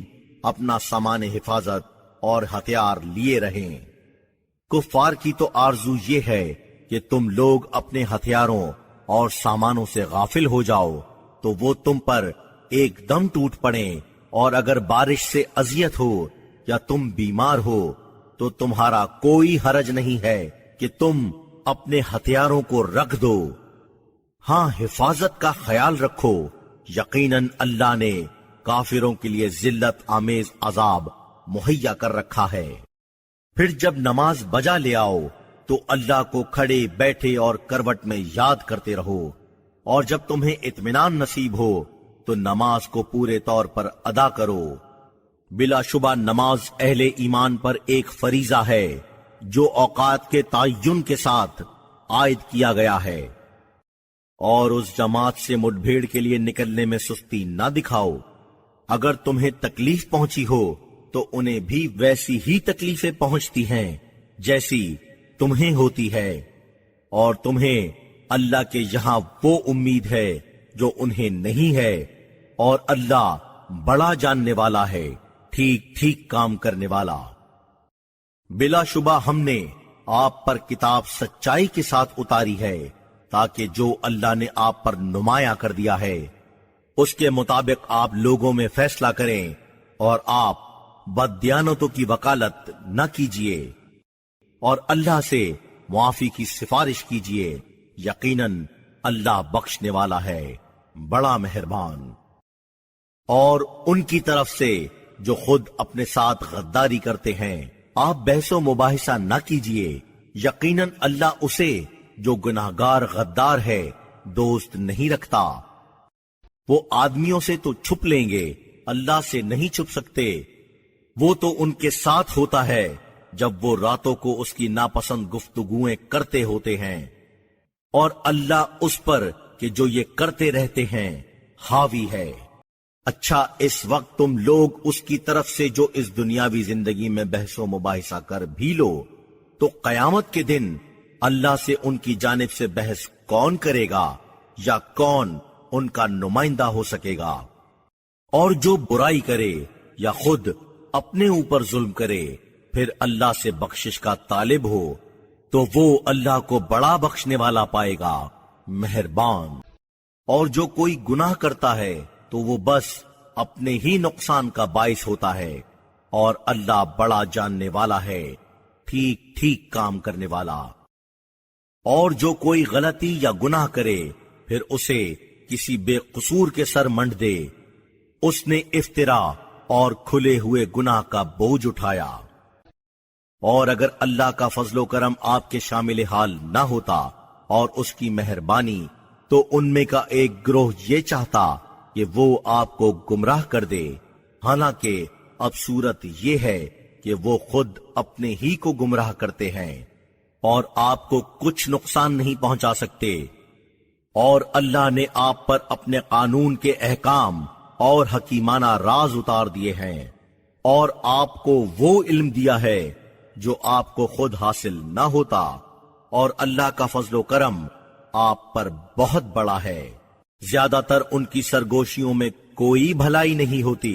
A: اپنا سامان حفاظت اور ہتھیار لیے رہیں۔ کفار کی تو آرزو یہ ہے کہ تم لوگ اپنے ہتھیاروں اور سامانوں سے غافل ہو جاؤ تو وہ تم پر ایک دم ٹوٹ پڑیں، اور اگر بارش سے اذیت ہو یا تم بیمار ہو تو تمہارا کوئی حرج نہیں ہے کہ تم اپنے ہتھیاروں کو رکھ دو۔ ہاں، حفاظت کا خیال رکھو، یقیناً اللہ نے کافروں کے لیے ذلت آمیز عذاب مہیا کر رکھا ہے۔ پھر جب نماز بجا لے آؤ تو اللہ کو کھڑے بیٹھے اور کروٹ میں یاد کرتے رہو، اور جب تمہیں اطمینان نصیب ہو تو نماز کو پورے طور پر ادا کرو۔ بلا شبہ نماز اہل ایمان پر ایک فریضہ ہے جو اوقات کے تعین کے ساتھ عائد کیا گیا ہے، اور اس جماعت سے مٹ بھیڑ کے لیے نکلنے میں سستی نہ دکھاؤ۔ اگر تمہیں تکلیف پہنچی ہو تو انہیں بھی ویسی ہی تکلیفیں پہنچتی ہیں جیسی تمہیں ہوتی ہے، اور تمہیں اللہ کے یہاں وہ امید ہے جو انہیں نہیں ہے، اور اللہ بڑا جاننے والا ہے، ٹھیک ٹھیک کام کرنے والا۔ بلا شبہ ہم نے آپ پر کتاب سچائی کے ساتھ اتاری ہے تاکہ جو اللہ نے آپ پر نمایاں کر دیا ہے اس کے مطابق آپ لوگوں میں فیصلہ کریں، اور آپ بددیانتوں کی وکالت نہ کیجیے، اور اللہ سے معافی کی سفارش کیجیے، یقیناً اللہ بخشنے والا ہے بڑا مہربان۔ اور ان کی طرف سے جو خود اپنے ساتھ غداری کرتے ہیں آپ بحث و مباحثہ نہ کیجیے، یقیناً اللہ اسے جو گناہگار غدار ہے دوست نہیں رکھتا۔ وہ آدمیوں سے تو چھپ لیں گے، اللہ سے نہیں چھپ سکتے، وہ تو ان کے ساتھ ہوتا ہے جب وہ راتوں کو اس کی ناپسند گفتگویں کرتے ہوتے ہیں، اور اللہ اس پر کہ جو یہ کرتے رہتے ہیں حاوی ہے۔ اچھا، اس وقت تم لوگ اس کی طرف سے جو اس دنیاوی زندگی میں بحث و مباحثہ کر بھی لو تو قیامت کے دن اللہ سے ان کی جانب سے بحث کون کرے گا یا کون ان کا نمائندہ ہو سکے گا؟ اور جو برائی کرے یا خود اپنے اوپر ظلم کرے پھر اللہ سے بخشش کا طالب ہو تو وہ اللہ کو بڑا بخشنے والا پائے گا، مہربان۔ اور جو کوئی گناہ کرتا ہے تو وہ بس اپنے ہی نقصان کا باعث ہوتا ہے، اور اللہ بڑا جاننے والا ہے، ٹھیک ٹھیک کام کرنے والا۔ اور جو کوئی غلطی یا گناہ کرے پھر اسے کسی بے قصور کے سر منڈ دے، اس نے افترا اور کھلے ہوئے گناہ کا بوجھ اٹھایا۔ اور اگر اللہ کا فضل و کرم آپ کے شامل حال نہ ہوتا اور اس کی مہربانی، تو ان میں کا ایک گروہ یہ چاہتا کہ وہ آپ کو گمراہ کر دے، حالانکہ اب صورت یہ ہے کہ وہ خود اپنے ہی کو گمراہ کرتے ہیں اور آپ کو کچھ نقصان نہیں پہنچا سکتے۔ اور اللہ نے آپ پر اپنے قانون کے احکام اور حکیمانہ راز اتار دیے ہیں، اور آپ کو وہ علم دیا ہے جو آپ کو خود حاصل نہ ہوتا، اور اللہ کا فضل و کرم آپ پر بہت بڑا ہے۔ زیادہ تر ان کی سرگوشیوں میں کوئی بھلائی نہیں ہوتی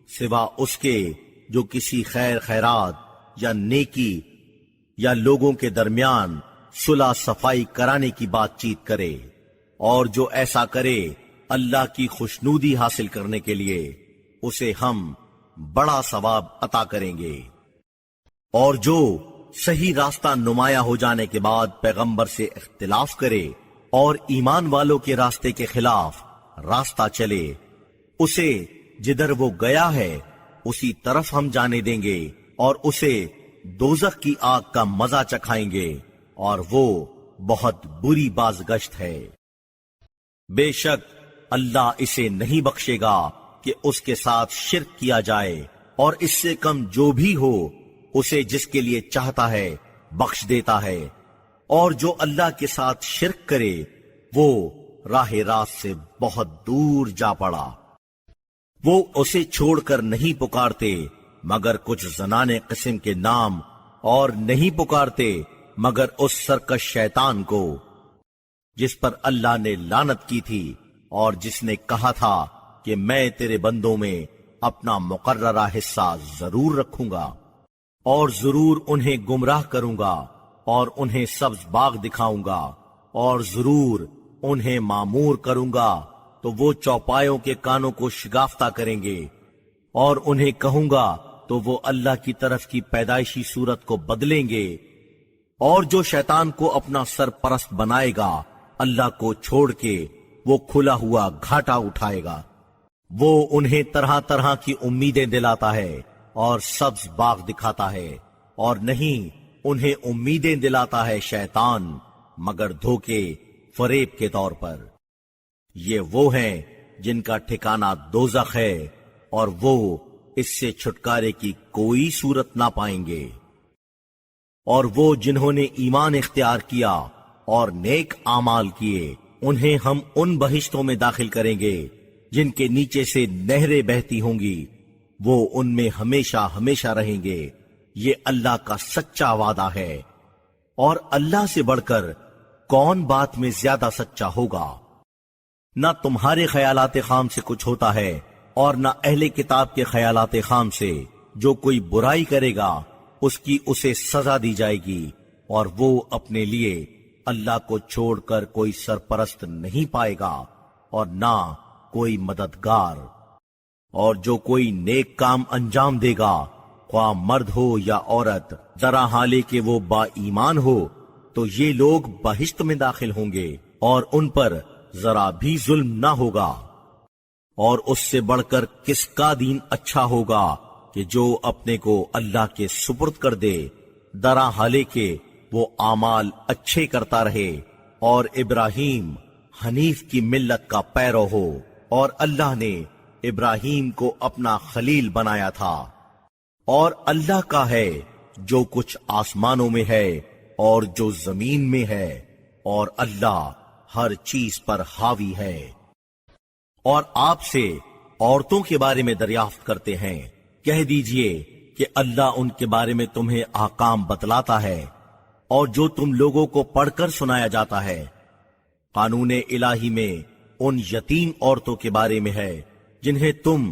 A: سوا اس کے جو کسی خیر خیرات یا نیکی یا لوگوں کے درمیان صلح صفائی کرانے کی بات چیت کرے، اور جو ایسا کرے اللہ کی خوشنودی حاصل کرنے کے لیے اسے ہم بڑا ثواب عطا کریں گے۔ اور جو صحیح راستہ نمایاں ہو جانے کے بعد پیغمبر سے اختلاف کرے اور ایمان والوں کے راستے کے خلاف راستہ چلے، اسے جدھر وہ گیا ہے اسی طرف ہم جانے دیں گے، اور اسے دوزخ کی آگ کا مزہ چکھائیں گے، اور وہ بہت بری بازگشت ہے۔ بے شک اللہ اسے نہیں بخشے گا کہ اس کے ساتھ شرک کیا جائے، اور اس سے کم جو بھی ہو اسے جس کے لیے چاہتا ہے بخش دیتا ہے، اور جو اللہ کے ساتھ شرک کرے وہ راہ راست سے بہت دور جا پڑا۔ وہ اسے چھوڑ کر نہیں پکارتے مگر کچھ زنانے قسم کے نام، اور نہیں پکارتے مگر اس سرکش شیطان کو جس پر اللہ نے لعنت کی تھی، اور جس نے کہا تھا کہ میں تیرے بندوں میں اپنا مقررہ حصہ ضرور رکھوں گا، اور ضرور انہیں گمراہ کروں گا، اور انہیں سبز باغ دکھاؤں گا، اور ضرور انہیں معمور کروں گا، تو وہ چوپایوں کے کانوں کو شگافتہ کریں گے، اور انہیں کہوں گا تو وہ اللہ کی طرف کی پیدائشی صورت کو بدلیں گے۔ اور جو شیطان کو اپنا سرپرست بنائے گا اللہ کو چھوڑ کے، وہ کھلا ہوا گھاٹا اٹھائے گا۔ وہ انہیں طرح طرح کی امیدیں دلاتا ہے اور سبز باغ دکھاتا ہے، اور نہیں انہیں امیدیں دلاتا ہے شیطان مگر دھوکے فریب کے طور پر۔ یہ وہ ہیں جن کا ٹھکانہ دوزخ ہے، اور وہ اس سے چھٹکارے کی کوئی صورت نہ پائیں گے۔ اور وہ جنہوں نے ایمان اختیار کیا اور نیک اعمال کیے، انہیں ہم ان بہشتوں میں داخل کریں گے جن کے نیچے سے نہریں بہتی ہوں گی، وہ ان میں ہمیشہ ہمیشہ رہیں گے۔ یہ اللہ کا سچا وعدہ ہے، اور اللہ سے بڑھ کر کون بات میں زیادہ سچا ہوگا؟ نہ تمہارے خیالات خام سے کچھ ہوتا ہے، اور نہ اہل کتاب کے خیالات خام سے۔ جو کوئی برائی کرے گا اس کی اسے سزا دی جائے گی، اور وہ اپنے لیے اللہ کو چھوڑ کر کوئی سرپرست نہیں پائے گا، اور نہ کوئی مددگار۔ اور جو کوئی نیک کام انجام دے گا، خواہ مرد ہو یا عورت، ذرا حالے کہ وہ با ایمان ہو، تو یہ لوگ بہشت میں داخل ہوں گے، اور ان پر ذرا بھی ظلم نہ ہوگا۔ اور اس سے بڑھ کر کس کا دین اچھا ہوگا کہ جو اپنے کو اللہ کے سپرد کر دے، ذرا حالے کہ وہ اعمال اچھے کرتا رہے، اور ابراہیم حنیف کی ملت کا پیرو ہو، اور اللہ نے ابراہیم کو اپنا خلیل بنایا تھا۔ اور اللہ کا ہے جو کچھ آسمانوں میں ہے اور جو زمین میں ہے، اور اللہ ہر چیز پر حاوی ہے۔ اور آپ سے عورتوں کے بارے میں دریافت کرتے ہیں، کہہ دیجئے کہ اللہ ان کے بارے میں تمہیں احکام بتلاتا ہے، اور جو تم لوگوں کو پڑھ کر سنایا جاتا ہے قانون الہی میں ان یتیم عورتوں کے بارے میں ہے جنہیں تم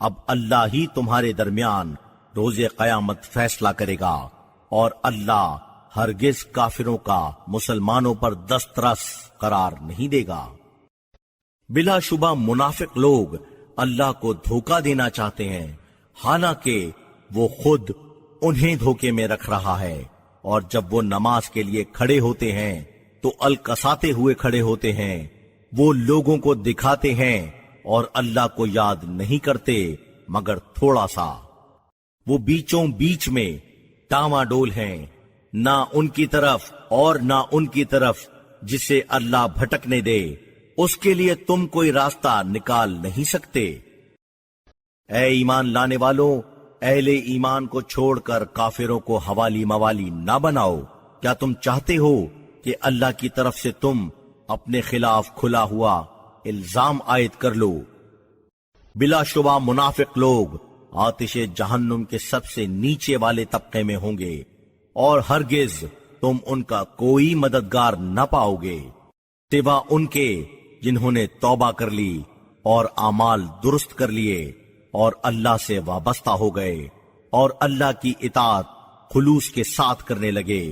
A: اب اللہ ہی تمہارے درمیان روز قیامت فیصلہ کرے گا، اور اللہ ہرگز کافروں کا مسلمانوں پر دسترس قرار نہیں دے گا۔ بلا شبہ منافق لوگ اللہ کو دھوکہ دینا چاہتے ہیں، حالانکہ وہ خود انہیں دھوکے میں رکھ رہا ہے، اور جب وہ نماز کے لیے کھڑے ہوتے ہیں تو الکساتے ہوئے کھڑے ہوتے ہیں، وہ لوگوں کو دکھاتے ہیں اور اللہ کو یاد نہیں کرتے مگر تھوڑا سا۔ وہ بیچوں بیچ میں ڈاواں ڈول ہیں، نہ ان کی طرف اور نہ ان کی طرف جسے اللہ بھٹکنے دے، اس کے لیے تم کوئی راستہ نکال نہیں سکتے۔ اے ایمان لانے والوں، اہل ایمان کو چھوڑ کر کافروں کو حوالی موالی نہ بناؤ۔ کیا تم چاہتے ہو کہ اللہ کی طرف سے تم اپنے خلاف کھلا ہوا الزام عائد کر لو؟ بلا شبہ منافق لوگ آتش جہنم کے سب سے نیچے والے طبقے میں ہوں گے، اور ہرگز تم ان کا کوئی مددگار نہ پاؤ گے سوا ان کے جنہوں نے توبہ کر لی اور اعمال درست کر لیے اور اللہ سے وابستہ ہو گئے اور اللہ کی اطاعت خلوص کے ساتھ کرنے لگے،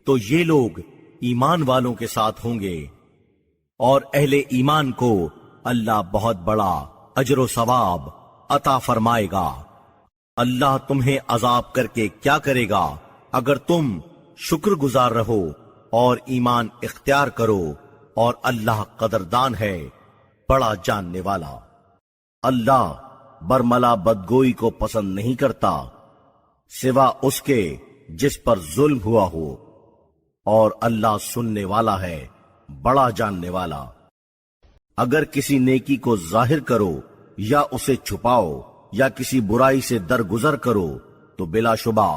A: تو یہ لوگ ایمان والوں کے ساتھ ہوں گے، اور اہل ایمان کو اللہ بہت بڑا اجر و ثواب عطا فرمائے گا۔ اللہ تمہیں عذاب کر کے کیا کرے گا اگر تم شکر گزار رہو اور ایمان اختیار کرو، اور اللہ قدردان ہے، بڑا جاننے والا۔ اللہ برملا بدگوئی کو پسند نہیں کرتا سوا اس کے جس پر ظلم ہوا ہو، اور اللہ سننے والا ہے، بڑا جاننے والا۔ اگر کسی نیکی کو ظاہر کرو یا اسے چھپاؤ یا کسی برائی سے درگزر کرو تو بلا شبہ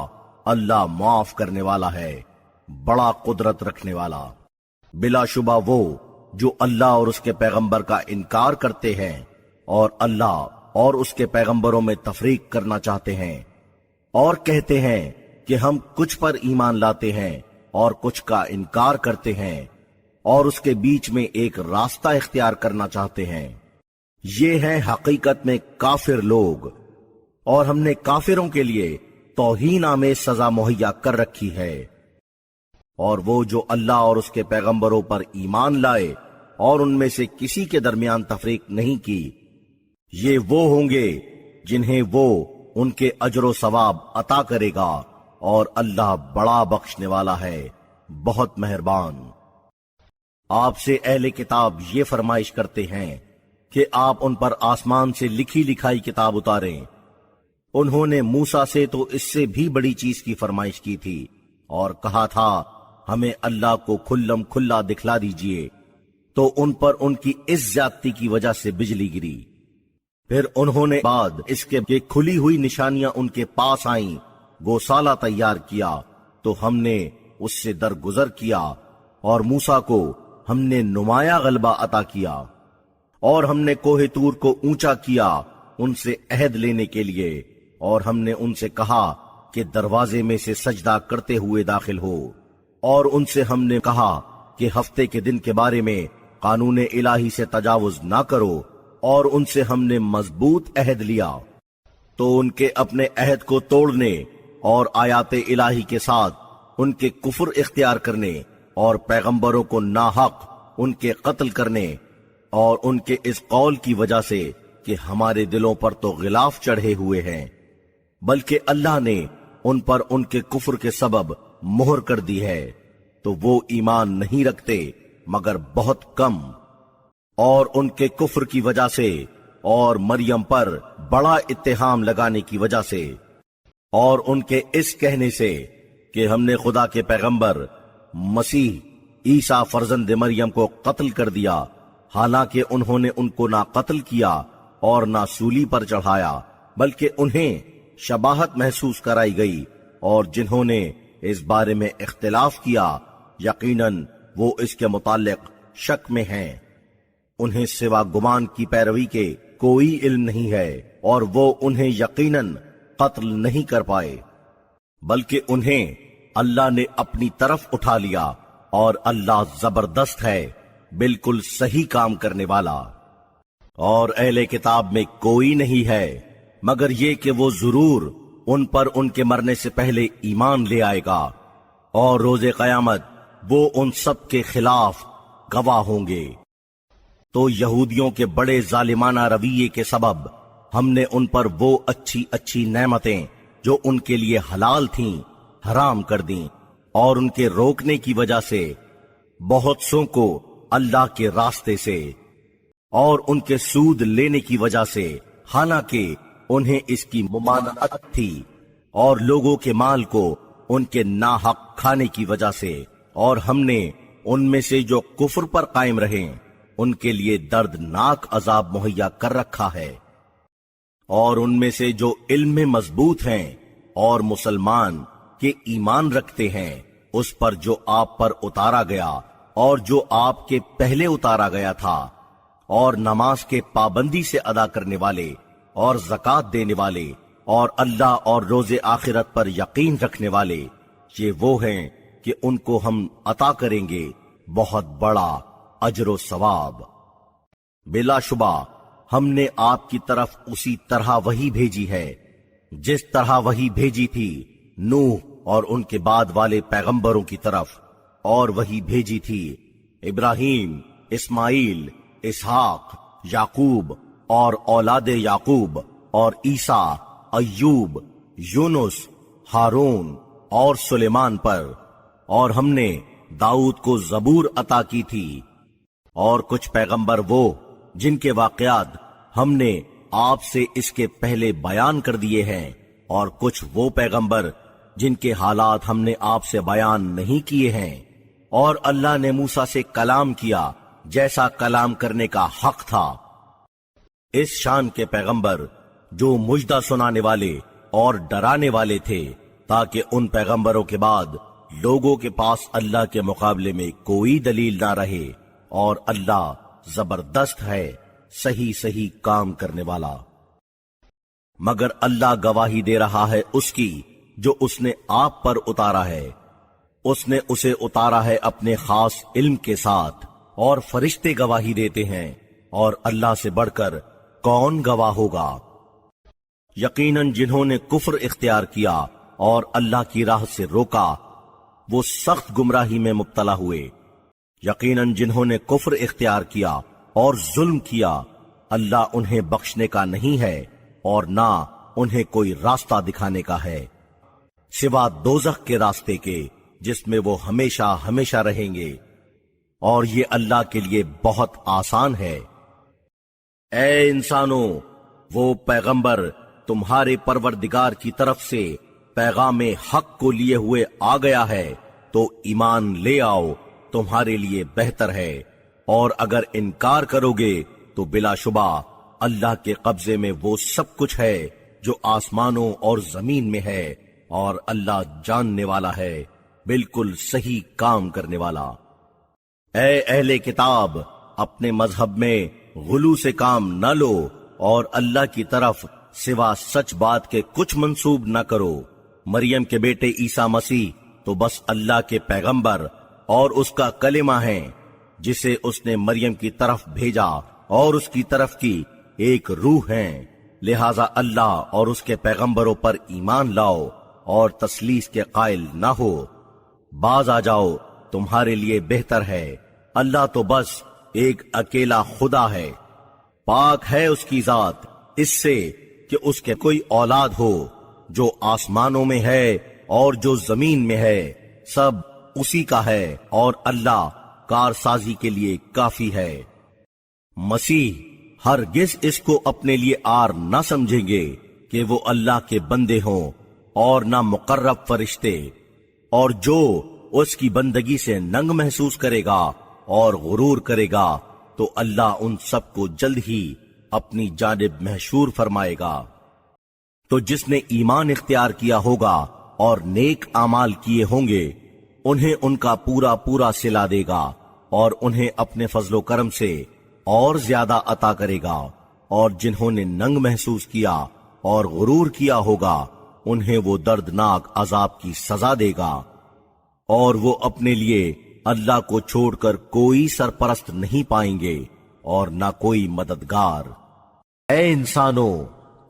A: اللہ معاف کرنے والا ہے، بڑا قدرت رکھنے والا۔ بلا شبہ وہ جو اللہ اور اس کے پیغمبر کا انکار کرتے ہیں اور اللہ اور اس کے پیغمبروں میں تفریق کرنا چاہتے ہیں، اور کہتے ہیں کہ ہم کچھ پر ایمان لاتے ہیں اور کچھ کا انکار کرتے ہیں، اور اس کے بیچ میں ایک راستہ اختیار کرنا چاہتے ہیں، یہ ہے حقیقت میں کافر لوگ، اور ہم نے کافروں کے لیے توہین آمیز سزا مہیا کر رکھی ہے۔ اور وہ جو اللہ اور اس کے پیغمبروں پر ایمان لائے اور ان میں سے کسی کے درمیان تفریق نہیں کی، یہ وہ ہوں گے جنہیں وہ ان کے اجر و ثواب عطا کرے گا، اور اللہ بڑا بخشنے والا ہے، بہت مہربان۔ آپ سے اہل کتاب یہ فرمائش کرتے ہیں کہ آپ ان پر آسمان سے لکھی لکھائی کتاب اتاریں۔ انہوں نے موسیٰ سے تو اس سے بھی بڑی چیز کی فرمائش کی تھی، اور کہا تھا ہمیں اللہ کو کھلم کھلا دکھلا دیجئے، تو ان پر ان کی اس زیادتی کی وجہ سے بجلی گری۔ پھر انہوں نے بعد اس کے کہ کھلی ہوئی نشانیاں ان کے پاس آئیں، گوسالہ تیار کیا، تو ہم نے اس سے درگزر کیا، اور موسیٰ کو ہم نے نمایاں غلبہ عطا کیا، اور ہم نے کوہ طور کو اونچا کیا ان سے عہد لینے کے لیے، اور ہم نے ان سے کہا کہ دروازے میں سے سجدہ کرتے ہوئے داخل ہو، اور ان سے ہم نے کہا کہ ہفتے کے دن کے بارے میں قانون الہی سے تجاوز نہ کرو، اور ان سے ہم نے مضبوط عہد لیا، تو ان کے اپنے عہد کو توڑنے اور آیات الہی کے ساتھ ان کے کفر اختیار کرنے اور پیغمبروں کو ناحق ان کے قتل کرنے اور ان کے اس قول کی وجہ سے کہ ہمارے دلوں پر تو غلاف چڑھے ہوئے ہیں، بلکہ اللہ نے ان پر ان کے کفر کے سبب مہر کر دی ہے، تو وہ ایمان نہیں رکھتے مگر بہت کم۔ اور ان کے کفر کی وجہ سے اور مریم پر بڑا اتہام لگانے کی وجہ سے، اور ان کے اس کہنے سے کہ ہم نے خدا کے پیغمبر مسیح عیسیٰ فرزند مریم کو قتل کر دیا، حالانکہ انہوں نے ان کو نہ قتل کیا اور نہ سولی پر چڑھایا، بلکہ انہیں شباہت محسوس کرائی گئی، اور جنہوں نے اس بارے میں اختلاف کیا یقیناً وہ اس کے متعلق شک میں ہیں۔ انہیں سوا گمان کی پیروی کے کوئی علم نہیں ہے، اور وہ انہیں یقیناً قتل نہیں کر پائے، بلکہ انہیں اللہ نے اپنی طرف اٹھا لیا، اور اللہ زبردست ہے، بالکل صحیح کام کرنے والا۔ اور اہل کتاب میں کوئی نہیں ہے مگر یہ کہ وہ ضرور ان پر ان کے مرنے سے پہلے ایمان لے آئے گا، اور روز قیامت وہ ان سب کے خلاف گواہ ہوں گے۔ تو یہودیوں کے بڑے ظالمانہ رویے کے سبب ہم نے ان پر وہ اچھی اچھی نعمتیں جو ان کے لیے حلال تھیں حرام کر دیں، اور ان کے روکنے کی وجہ سے بہت سوں کو اللہ کے راستے سے، اور ان کے سود لینے کی وجہ سے، حالانکہ انہیں اس کی ممانعت تھی، اور لوگوں کے مال کو ان کے ناحق کھانے کی وجہ سے، اور ہم نے ان میں سے جو کفر پر قائم رہیں ان کے لیے دردناک عذاب مہیا کر رکھا ہے، اور ان میں سے جو علم میں مضبوط ہیں اور مسلمان کے ایمان رکھتے ہیں اس پر جو آپ پر اتارا گیا اور جو آپ کے پہلے اتارا گیا تھا، اور نماز کے پابندی سے ادا کرنے والے اور زکوٰۃ دینے والے اور اللہ اور روز آخرت پر یقین رکھنے والے، یہ وہ ہیں کہ ان کو ہم عطا کریں گے بہت بڑا اجر و ثواب۔ بلا شبہ ہم نے آپ کی طرف اسی طرح وحی بھیجی ہے جس طرح وحی بھیجی تھی نوح اور ان کے بعد والے پیغمبروں کی طرف، اور وحی بھیجی تھی ابراہیم، اسماعیل، اسحاق، یعقوب اور اولاد یعقوب، اور عیسیٰ، ایوب، یونس، ہارون اور سلیمان پر، اور ہم نے داؤد کو زبور عطا کی تھی، اور کچھ پیغمبر وہ جن کے واقعات ہم نے آپ سے اس کے پہلے بیان کر دیے ہیں، اور کچھ وہ پیغمبر جن کے حالات ہم نے آپ سے بیان نہیں کیے ہیں، اور اللہ نے موسیٰ سے کلام کیا جیسا کلام کرنے کا حق تھا۔ اس شان کے پیغمبر جو مجدہ سنانے والے اور ڈرانے والے تھے، تاکہ ان پیغمبروں کے بعد لوگوں کے پاس اللہ کے مقابلے میں کوئی دلیل نہ رہے، اور اللہ زبردست ہے صحیح صحیح کام کرنے والا۔ مگر اللہ گواہی دے رہا ہے اس کی جو اس نے آپ پر اتارا ہے، اس نے اسے اتارا ہے اپنے خاص علم کے ساتھ، اور فرشتے گواہی دیتے ہیں، اور اللہ سے بڑھ کر کون گواہ ہوگا؟ یقیناً جنہوں نے کفر اختیار کیا اور اللہ کی راہ سے روکا وہ سخت گمراہی میں مبتلا ہوئے۔ یقیناً جنہوں نے کفر اختیار کیا اور ظلم کیا اللہ انہیں بخشنے کا نہیں ہے اور نہ انہیں کوئی راستہ دکھانے کا ہے سوا دوزخ کے راستے کے جس میں وہ ہمیشہ ہمیشہ رہیں گے، اور یہ اللہ کے لیے بہت آسان ہے۔ اے انسانوں، وہ پیغمبر تمہارے پروردگار کی طرف سے پیغام حق کو لیے ہوئے آ گیا ہے تو ایمان لے آؤ، تمہارے لیے بہتر ہے، اور اگر انکار کرو گے تو بلا شبہ اللہ کے قبضے میں وہ سب کچھ ہے جو آسمانوں اور زمین میں ہے، اور اللہ جاننے والا ہے، بالکل صحیح کام کرنے والا۔ اے اہل کتاب، اپنے مذہب میں غلو سے کام نہ لو اور اللہ کی طرف سوا سچ بات کے کچھ منسوب نہ کرو۔ مریم کے بیٹے عیسیٰ مسیح تو بس اللہ کے پیغمبر اور اس کا کلمہ ہے جسے اس نے مریم کی طرف بھیجا، اور اس کی طرف کی ایک روح ہیں، لہذا اللہ اور اس کے پیغمبروں پر ایمان لاؤ اور تثلیث کے قائل نہ ہو۔ باز آ جاؤ، تمہارے لیے بہتر ہے، اللہ تو بس ایک اکیلا خدا ہے، پاک ہے اس کی ذات اس سے کہ اس کے کوئی اولاد ہو، جو آسمانوں میں ہے اور جو زمین میں ہے سب اسی کا ہے، اور اللہ کارسازی کے لیے کافی ہے۔ مسیح ہرگز اس کو اپنے لیے آر نہ سمجھیں گے کہ وہ اللہ کے بندے ہوں اور نہ مقرب فرشتے، اور جو اس کی بندگی سے ننگ محسوس کرے گا اور غرور کرے گا تو اللہ ان سب کو جلد ہی اپنی جانب محشور فرمائے گا۔ تو جس نے ایمان اختیار کیا ہوگا اور نیک اعمال کیے ہوں گے انہیں ان کا پورا پورا صلہ دے گا، اور انہیں اپنے فضل و کرم سے اور زیادہ عطا کرے گا، اور جنہوں نے ننگ محسوس کیا اور غرور کیا ہوگا انہیں وہ دردناک عذاب کی سزا دے گا، اور وہ اپنے لیے اللہ کو چھوڑ کر کوئی سرپرست نہیں پائیں گے اور نہ کوئی مددگار۔ اے انسانوں،